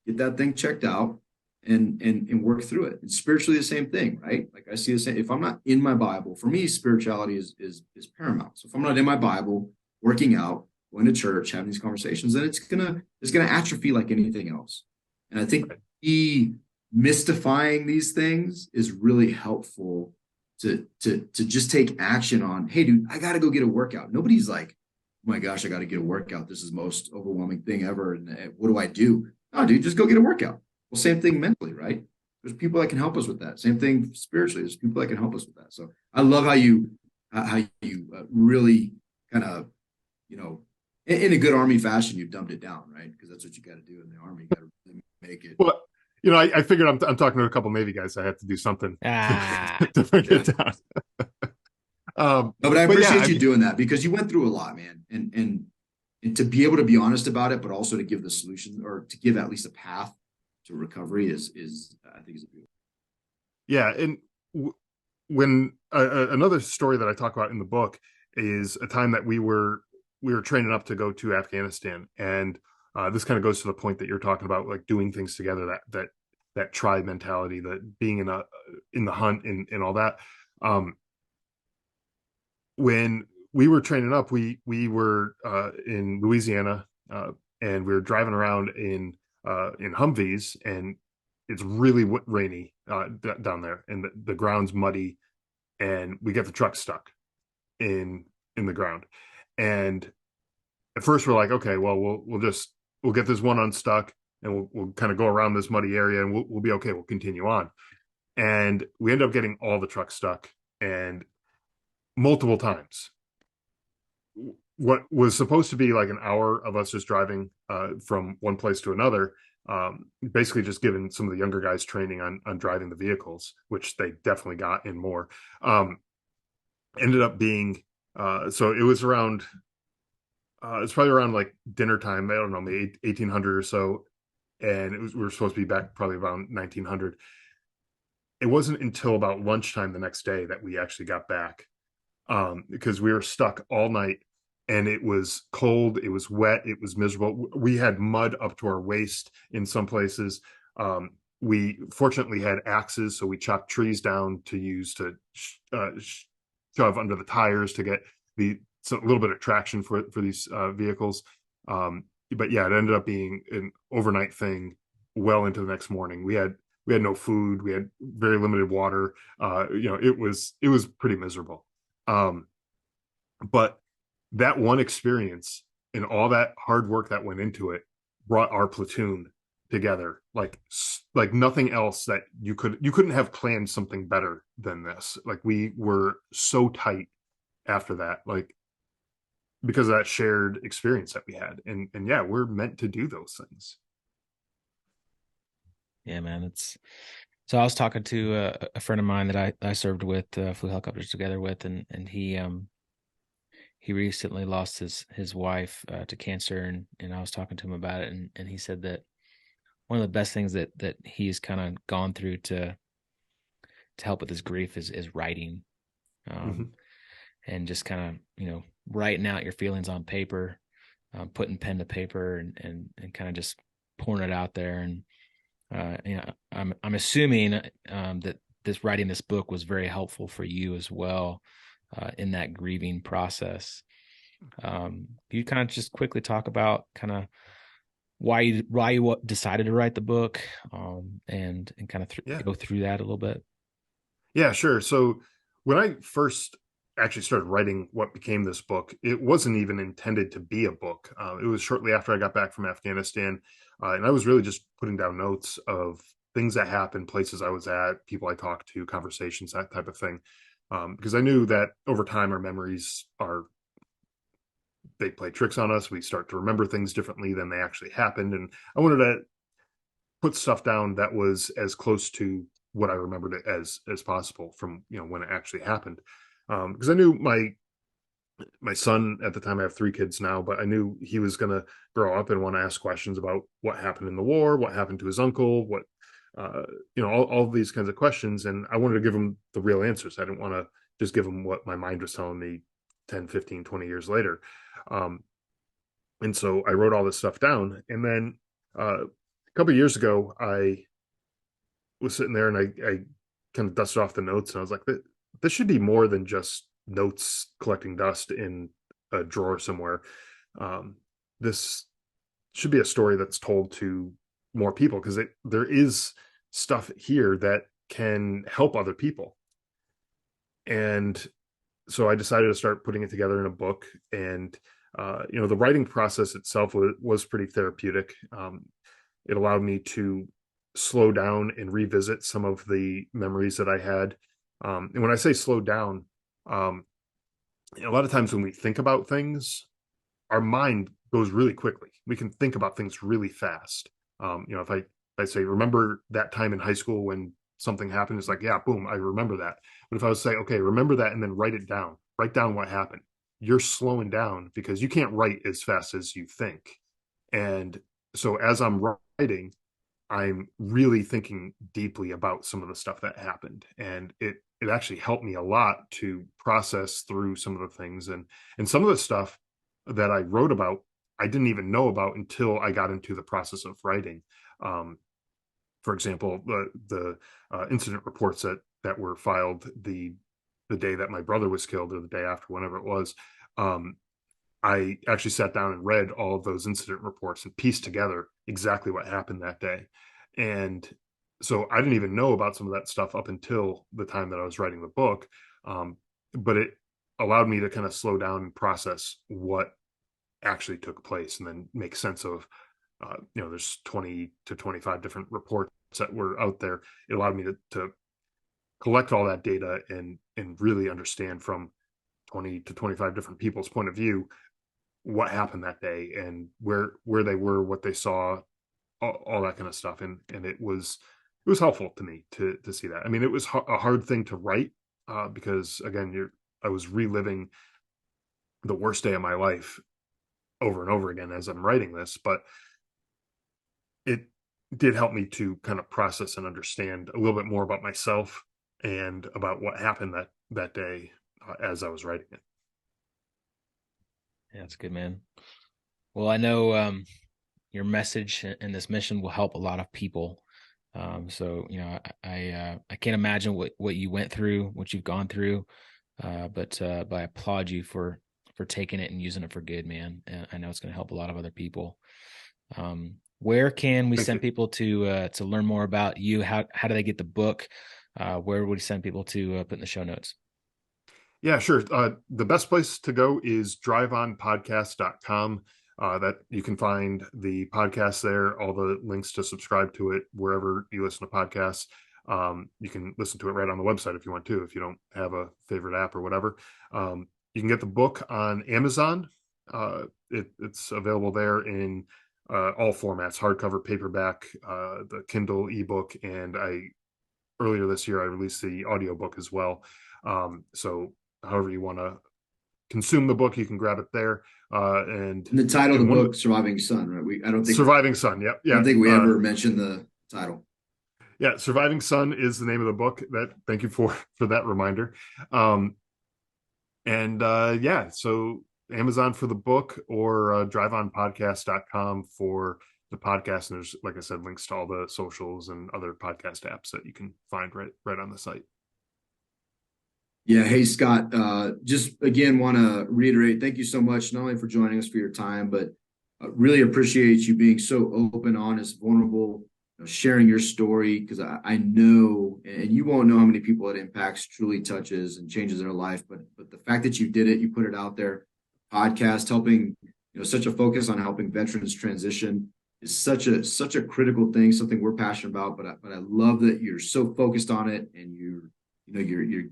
get that thing checked out, and work through it. And spiritually, the same thing, right? Like I see the same. If I'm not in my Bible, for me, spirituality is paramount. So if I'm not in my Bible, working out, going to church, having these conversations, then it's gonna atrophy like anything else. And I think demystifying these things is really helpful to just take action on. Hey, dude, I got to go get a workout. Nobody's like, oh my gosh, I got to get a workout. This is the most overwhelming thing ever. And what do I do? No, dude, just go get a workout. Well, same thing mentally, right? There's people that can help us with that. Same thing spiritually. There's people that can help us with that. So I love how you really kind of, in a good Army fashion, you've dumbed it down, right? Because that's what you got to do in the Army. You got to really make it. Well, I figured I'm talking to a couple Navy guys. I have to do something to bring it down. No, but I appreciate you doing that, because you went through a lot, man, and to be able to be honest about it, but also to give the solution, or to give at least a path to recovery is I think is a beautiful. Yeah, and when another story that I talk about in the book is a time that we were training up to go to Afghanistan, and this kind of goes to the point that you're talking about, like doing things together, that tribe mentality, that being in the hunt and all that. When we were training up, we were in Louisiana, and we were driving around in Humvees, and it's really rainy down there, and the ground's muddy, and we get the truck stuck in the ground. And at first we're like, okay, well, we'll get this one unstuck, and we'll kind of go around this muddy area, and we'll be okay. We'll continue on. And we end up getting all the trucks stuck, and multiple times. What was supposed to be like an hour of us just driving from one place to another, basically just giving some of the younger guys training on driving the vehicles, which they definitely got and more, ended up being so it was around it's probably around like dinner time, I don't know, maybe 1800 or so, and we were supposed to be back probably around 1900. It wasn't until about lunchtime the next day that we actually got back, because we were stuck all night, and it was cold, it was wet, it was miserable. We had mud up to our waist in some places. We fortunately had axes, so we chopped trees down to use to shove under the tires to get a little bit of traction for these vehicles. But yeah, it ended up being an overnight thing well into the next morning. We had no food, we had very limited water. It was pretty miserable. But that one experience and all that hard work that went into it brought our platoon together like nothing else. That you couldn't have planned something better than this. Like, we were so tight after that, like, because of that shared experience that we had. And yeah, we're meant to do those things. Yeah, man. So I was talking to a friend of mine that I served with, flew helicopters together with, and he recently lost his wife to cancer, and I was talking to him about it, and he said that one of the best things that he's kind of gone through to help with his grief is writing, and just kind of writing out your feelings on paper, putting pen to paper, and kind of just pouring it out there. And I'm assuming that writing this book was very helpful for you as well in that grieving process. You kind of just quickly talk about kind of why you decided to write the book, and kind of go through that a little bit. Yeah, sure. So when I first actually started writing what became this book, it wasn't even intended to be a book. It was shortly after I got back from Afghanistan, and I was really just putting down notes of things that happened, places I was at, people I talked to, conversations, that type of thing, because I knew that over time our memories they play tricks on us. We start to remember things differently than they actually happened, and I wanted to put stuff down that was as close to what I remembered it as possible from when it actually happened. Because I knew my son at the time, I have 3 kids now, but I knew he was going to grow up and want to ask questions about what happened in the war, what happened to his uncle, what all these kinds of questions. And I wanted to give them the real answers. I didn't want to just give them what my mind was telling me 10, 15, 20 years later. And so I wrote all this stuff down. And then a couple of years ago, I was sitting there and I kind of dusted off the notes, and I was like, this should be more than just notes collecting dust in a drawer somewhere. This should be a story that's told to more people, because there is stuff here that can help other people. And so I decided to start putting it together in a book. And the writing process itself was pretty therapeutic. It allowed me to slow down and revisit some of the memories that I had. And when I say slow down, a lot of times when we think about things, our mind goes really quickly. We can think about things really fast. If I say, remember that time in high school when something happened, it's like, yeah, boom, I remember that. But if I was say, okay, remember that, and then write down what happened, you're slowing down because you can't write as fast as you think. And so as I'm writing, I'm really thinking deeply about some of the stuff that happened. And it actually helped me a lot to process through some of the things. And some of the stuff that I wrote about, I didn't even know about until I got into the process of writing. For example, the incident reports that were filed the day that my brother was killed, or the day after, whenever it was. I actually sat down and read all of those incident reports and pieced together exactly what happened that day. And so I didn't even know about some of that stuff up until the time that I was writing the book. But it allowed me to kind of slow down and process what actually took place, and then make sense of, there's 20 to 25 different reports that were out there. It allowed me to collect all that data and really understand from 20 to 25 different people's point of view what happened that day, and where they were, what they saw, all that kind of stuff. And it was helpful to me to see that. I mean, it was a hard thing to write, because again, I was reliving the worst day of my life over and over again as I'm writing this, but it did help me to kind of process and understand a little bit more about myself and about what happened that day, as I was writing it. Yeah, that's good, man. Well, I know your message and this mission will help a lot of people. So I can't imagine what you went through, what you've gone through, but I applaud you for taking it and using it for good, man. And I know it's going to help a lot of other people. Where can we send people to learn more about you? How do they get the book? Where would we send people to put in the show notes? Yeah, sure. The best place to go is driveonpodcast.com. That you can find the podcast there, all the links to subscribe to it wherever you listen to podcasts. You can listen to it right on the website if you want to, if you don't have a favorite app or whatever. You can get the book on Amazon. It's available there in all formats: hardcover, paperback, the Kindle ebook, and earlier this year I released the audiobook as well. So however you want to consume the book, you can grab it there. And the title of the book, Surviving Son, right? I don't think Surviving Son. Yep. Yeah. I don't think we ever mentioned the title. Yeah, Surviving Son is the name of the book. Thank you for that reminder. So Amazon for the book, or driveonpodcast.com for the podcast. And there's, like I said, links to all the socials and other podcast apps that you can find right on the site. Yeah. Hey, Scott, just again, want to reiterate, thank you so much, not only for joining us, for your time, but really appreciate you being so open, honest, vulnerable, sharing your story, because I know, and you won't know how many people it impacts, truly touches and changes their life. But the fact that you did it, you put it out there, podcast, helping, such a focus on helping veterans transition is such a critical thing, something we're passionate about. But I love that you're so focused on it, and you're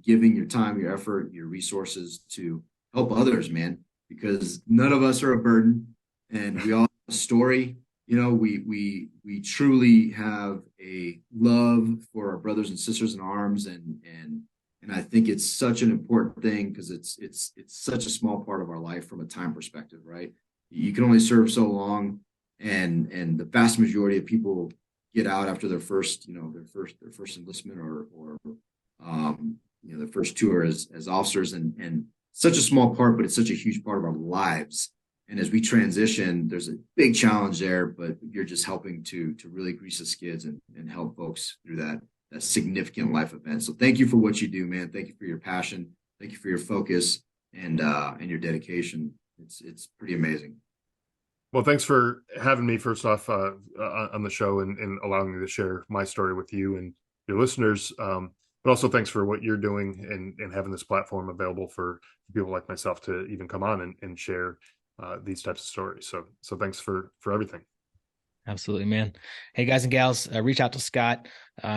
giving your time, your effort, your resources to help others, man, because none of us are a burden, and we all have a story. We truly have a love for our brothers and sisters in arms, and I think it's such an important thing, because it's such a small part of our life from a time perspective, right? You can only serve so long, and the vast majority of people get out after their first, their first enlistment or their first tour as officers, and such a small part, but it's such a huge part of our lives. And as we transition, there's a big challenge there, but you're just helping to really grease the skids and help folks through that significant life event. So thank you for what you do, man. Thank you for your passion. Thank you for your focus and your dedication. It's pretty amazing. Well, thanks for having me first off on the show and allowing me to share my story with you and your listeners. But also thanks for what you're doing and having this platform available for people like myself to even come on and share these types of stories. So thanks for everything. Absolutely, man. Hey, guys and gals, reach out to Scott.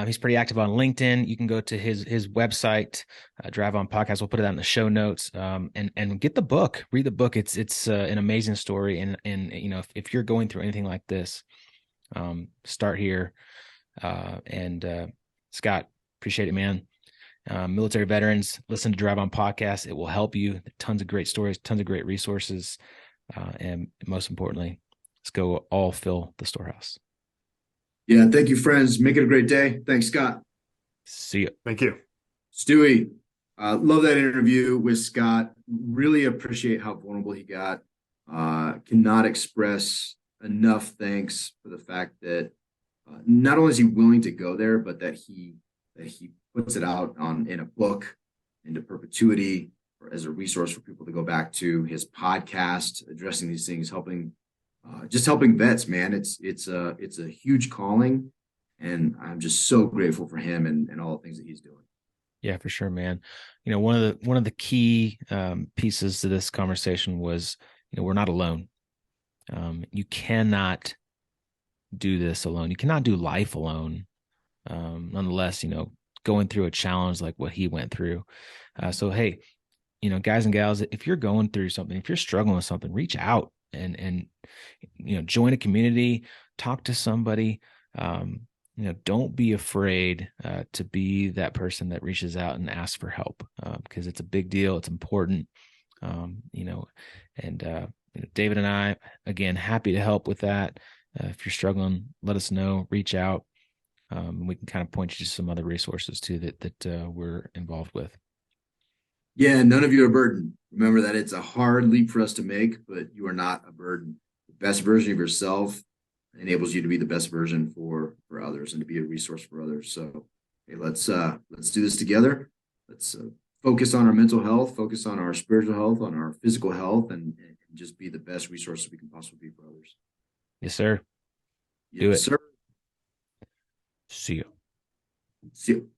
He's pretty active on LinkedIn. You can go to his website, Drive On Podcast. We'll put it out in the show notes. And get the book. Read the book. It's an amazing story. And if you're going through anything like this, start here. Scott, appreciate it, man. Military veterans, listen to Drive On Podcast. It will help you. Tons of great stories, tons of great resources, and most importantly, let's go all fill the storehouse. Yeah. Thank you, friends. Make it a great day. Thanks, Scott. See you. Thank you. Stewie, love that interview with Scott. Really appreciate how vulnerable he got. Cannot express enough thanks for the fact that not only is he willing to go there, but that he puts it out in a book into perpetuity or as a resource for people to go back to. His podcast addressing these things, helping vets, man. It's a huge calling, and I'm just so grateful for him and all the things that he's doing. Yeah, for sure, man. One of the key pieces to this conversation was, we're not alone. You cannot do this alone. You cannot do life alone. Nonetheless, going through a challenge like what he went through. So, hey, guys and gals, if you're going through something, if you're struggling with something, reach out and join a community, talk to somebody. Don't be afraid to be that person that reaches out and asks for help, because it's a big deal. It's important. David and I, again, happy to help with that. If you're struggling, let us know, reach out. We can kind of point you to some other resources too that we're involved with. Yeah, none of you are a burden. Remember that it's a hard leap for us to make, but you are not a burden. The best version of yourself enables you to be the best version for others and to be a resource for others. So, hey, let's do this together. Let's focus on our mental health, focus on our spiritual health, on our physical health, and just be the best resource we can possibly be for others. Yes, sir. Do it, sir. See you. See you.